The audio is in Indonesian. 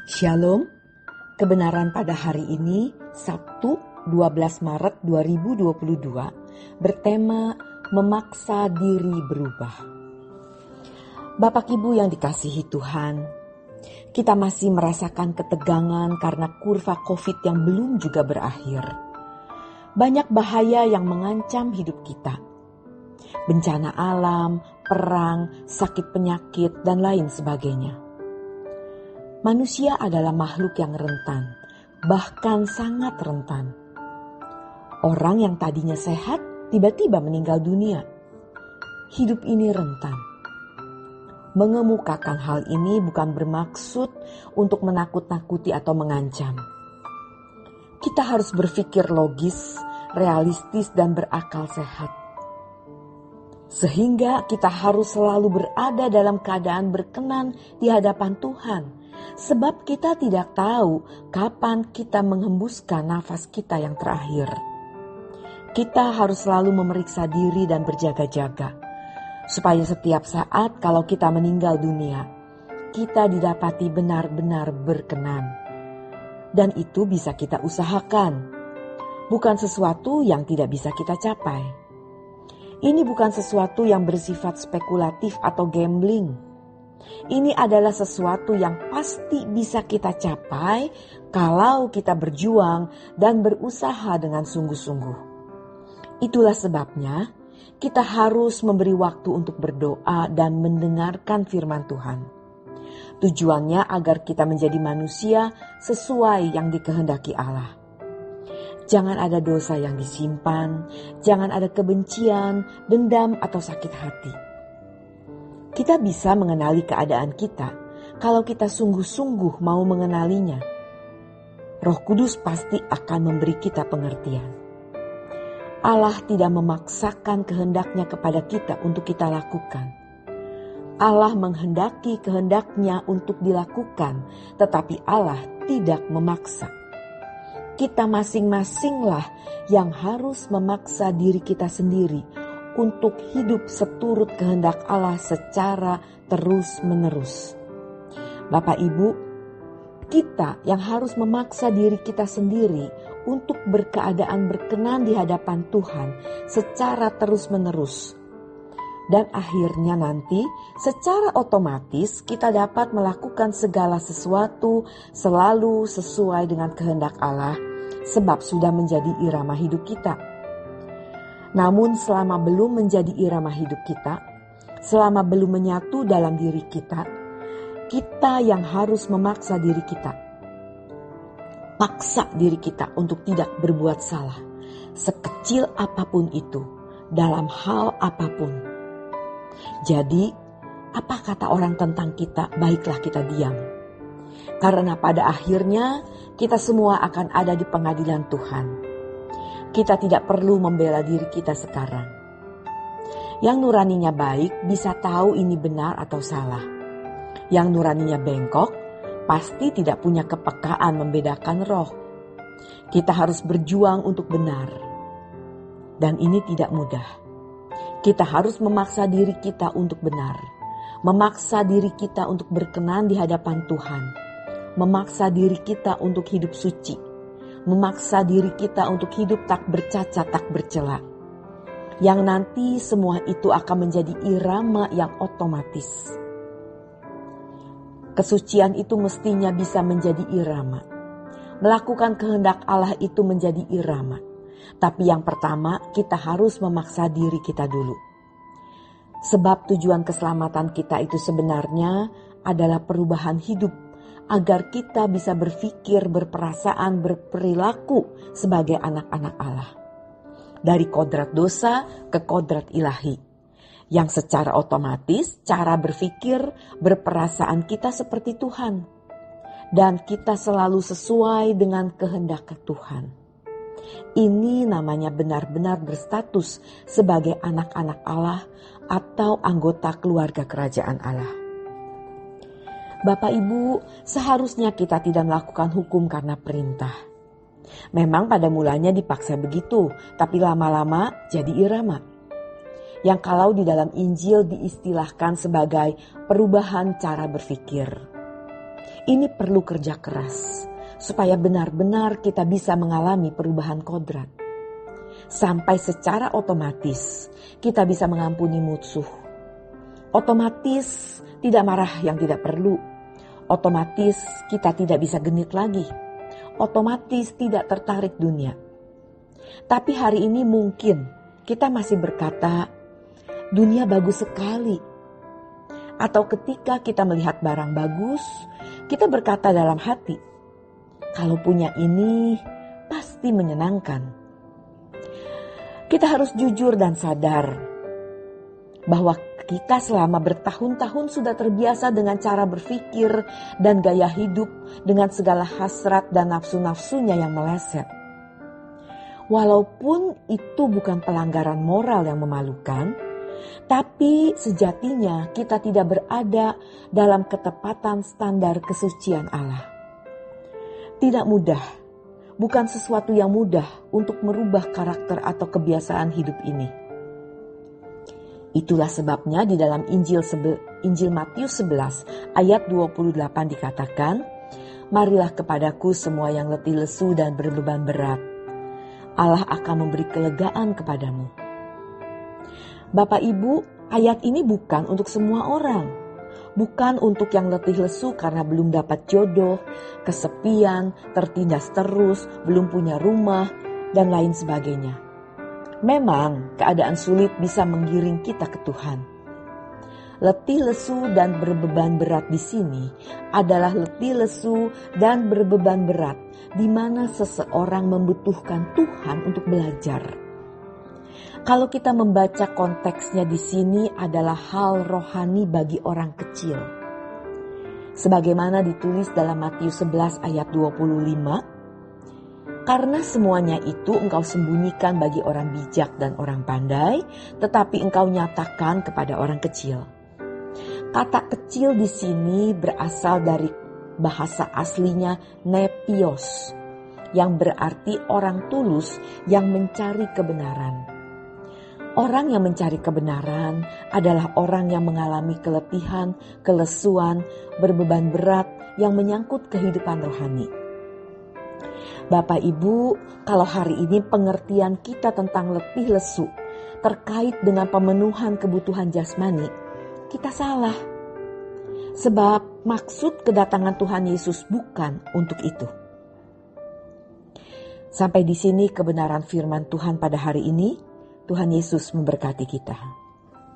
Shalom, kebenaran pada hari ini Sabtu 12 Maret 2022 bertema memaksa diri berubah. Bapak Ibu yang dikasihi Tuhan, kita masih merasakan ketegangan karena kurva COVID yang belum juga berakhir. Banyak bahaya yang mengancam hidup kita. Bencana alam, perang, sakit penyakit, dan lain sebagainya. Manusia adalah makhluk yang rentan, bahkan sangat rentan. Orang yang tadinya sehat tiba-tiba meninggal dunia. Hidup ini rentan. Mengemukakan hal ini bukan bermaksud untuk menakut-nakuti atau mengancam. Kita harus berpikir logis, realistis, dan berakal sehat. Sehingga kita harus selalu berada dalam keadaan berkenan di hadapan Tuhan. Sebab kita tidak tahu kapan kita menghembuskan nafas kita yang terakhir. Kita harus selalu memeriksa diri dan berjaga-jaga. Supaya setiap saat kalau kita meninggal dunia, kita didapati benar-benar berkenan. Dan itu bisa kita usahakan. Bukan sesuatu yang tidak bisa kita capai. Ini bukan sesuatu yang bersifat spekulatif atau gambling. Ini adalah sesuatu yang pasti bisa kita capai kalau kita berjuang dan berusaha dengan sungguh-sungguh. Itulah sebabnya kita harus memberi waktu untuk berdoa dan mendengarkan firman Tuhan. Tujuannya agar kita menjadi manusia sesuai yang dikehendaki Allah. Jangan ada dosa yang disimpan, jangan ada kebencian, dendam, atau sakit hati. Kita bisa mengenali keadaan kita kalau kita sungguh-sungguh mau mengenalinya. Roh Kudus pasti akan memberi kita pengertian. Allah tidak memaksakan kehendaknya kepada kita untuk kita lakukan. Allah menghendaki kehendaknya untuk dilakukan, tetapi Allah tidak memaksa. Kita masing-masinglah yang harus memaksa diri kita sendiri untuk hidup seturut kehendak Allah secara terus-menerus. Bapak Ibu, kita yang harus memaksa diri kita sendiri untuk berkeadaan berkenan di hadapan Tuhan secara terus-menerus. Dan akhirnya nanti secara otomatis kita dapat melakukan segala sesuatu selalu sesuai dengan kehendak Allah sebab sudah menjadi irama hidup kita. Namun selama belum menjadi irama hidup kita, selama belum menyatu dalam diri kita, kita yang harus memaksa diri kita. Paksa diri kita untuk tidak berbuat salah, sekecil apapun itu, dalam hal apapun. Jadi, apa kata orang tentang kita, baiklah kita diam. Karena pada akhirnya kita semua akan ada di pengadilan Tuhan. Kita tidak perlu membela diri kita sekarang. Yang nuraninya baik bisa tahu ini benar atau salah. Yang nuraninya bengkok pasti tidak punya kepekaan membedakan roh. Kita harus berjuang untuk benar. Dan ini tidak mudah. Kita harus memaksa diri kita untuk benar. Memaksa diri kita untuk berkenan di hadapan Tuhan. Memaksa diri kita untuk hidup suci. Memaksa diri kita untuk hidup tak bercacat, tak bercela. Yang nanti semua itu akan menjadi irama yang otomatis. Kesucian itu mestinya bisa menjadi irama. Melakukan kehendak Allah itu menjadi irama. Tapi yang pertama kita harus memaksa diri kita dulu. Sebab tujuan keselamatan kita itu sebenarnya adalah perubahan hidup. Agar kita bisa berpikir, berperasaan, berperilaku sebagai anak-anak Allah. Dari kodrat dosa ke kodrat ilahi. Yang secara otomatis cara berpikir, berperasaan kita seperti Tuhan. Dan kita selalu sesuai dengan kehendak Tuhan. Ini namanya benar-benar berstatus sebagai anak-anak Allah atau anggota keluarga kerajaan Allah. Bapak Ibu, seharusnya kita tidak melakukan hukum karena perintah. Memang pada mulanya dipaksa begitu, tapi lama-lama jadi irama. Yang kalau di dalam Injil diistilahkan sebagai perubahan cara berpikir. Ini perlu kerja keras supaya benar-benar kita bisa mengalami perubahan kodrat. Sampai secara otomatis kita bisa mengampuni musuh. Otomatis tidak marah yang tidak perlu. Otomatis kita tidak bisa genit lagi. Otomatis tidak tertarik dunia. Tapi hari ini mungkin kita masih berkata, dunia bagus sekali. Atau ketika kita melihat barang bagus, kita berkata dalam hati, kalau punya ini pasti menyenangkan. Kita harus jujur dan sadar bahwa kita selama bertahun-tahun sudah terbiasa dengan cara berpikir dan gaya hidup dengan segala hasrat dan nafsu-nafsunya yang meleset. Walaupun itu bukan pelanggaran moral yang memalukan, tapi sejatinya kita tidak berada dalam ketepatan standar kesucian Allah. Tidak mudah, bukan sesuatu yang mudah untuk merubah karakter atau kebiasaan hidup ini. Itulah sebabnya di dalam Injil Matius 11 ayat 28 dikatakan, marilah kepadaku semua yang letih lesu dan berbeban berat. Allah akan memberi kelegaan kepadamu. Bapak Ibu, ayat ini bukan untuk semua orang. Bukan untuk yang letih lesu karena belum dapat jodoh, kesepian, tertindas terus, belum punya rumah, dan lain sebagainya. Memang keadaan sulit bisa menggiring kita ke Tuhan. Letih lesu dan berbeban berat di sini adalah letih lesu dan berbeban berat di mana seseorang membutuhkan Tuhan untuk belajar. Kalau kita membaca konteksnya di sini adalah hal rohani bagi orang kecil. Sebagaimana ditulis dalam Matius 11 ayat 25, karena semuanya itu engkau sembunyikan bagi orang bijak dan orang pandai, tetapi engkau nyatakan kepada orang kecil. Kata kecil di sini berasal dari bahasa aslinya nepios, yang berarti orang tulus yang mencari kebenaran. Orang yang mencari kebenaran adalah orang yang mengalami keletihan, kelesuan, berbeban berat yang menyangkut kehidupan rohani. Bapak Ibu, kalau hari ini pengertian kita tentang letih lesu terkait dengan pemenuhan kebutuhan jasmani, kita salah. Sebab maksud kedatangan Tuhan Yesus bukan untuk itu. Sampai di sini kebenaran firman Tuhan pada hari ini. Tuhan Yesus memberkati kita.